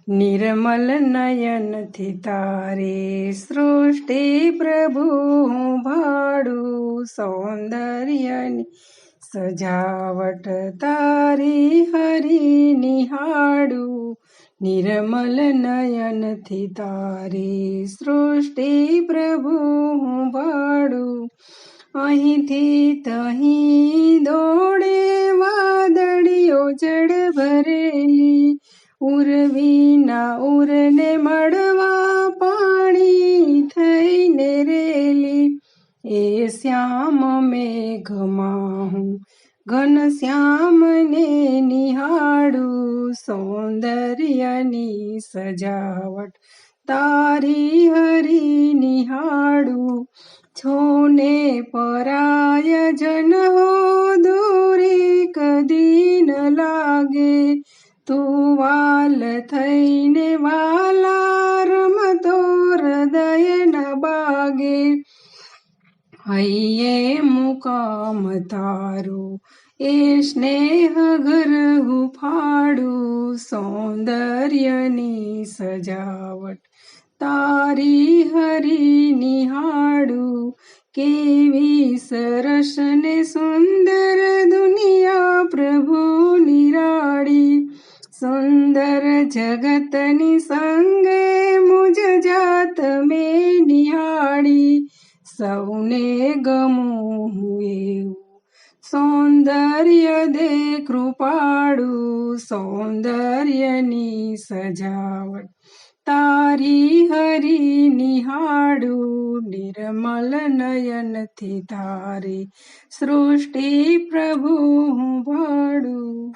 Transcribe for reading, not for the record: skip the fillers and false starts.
નિર્મલ નયનથી તારે સૃષ્ટિ પ્રભુ હું ભાડું, સૌંદર્યની સજાવટ તારી હરી નિહાળું. નિર્મલ નયનથી તારી સૃષ્ટિ પ્રભુ હું ભાડું, અહીંથી તહીં દોડે વાદળીઓ જડ ભરેલી, ઉર્વીના ઉરને મળવા પાણી થઈને રેલી. એ શ્યામ મેઘમાં હું ઘનશ્યામને નિહાળું, સૌંદર્યની સજાવટ તારી હરી નિહાળું. છોને પરાય જન હો દૂરી કદી ન લાગે, તું વાલ થઈને વાલા રમતો હૃદય ન બાગે. હૈયે મુકામ તારું એ સ્નેહ ઘર હુંફાળું, સૌંદર્યની સજાવટ તારી હરી નિહાળું. કેવી સરસ ને સુંદર દુનિયા પ્રભુ નિરાળી, સુંદર જગતની સંગે મુજ જાત મેં નિહાળી. સૌને ગમું હું એવું સૌંદર્ય દે કૃપાળું, સૌંદર્યની સજાવટ તારી હરી નિહાળું. નિર્મલ નયનથી તારી સૃષ્ટિ પ્રભુ હું ભાડું.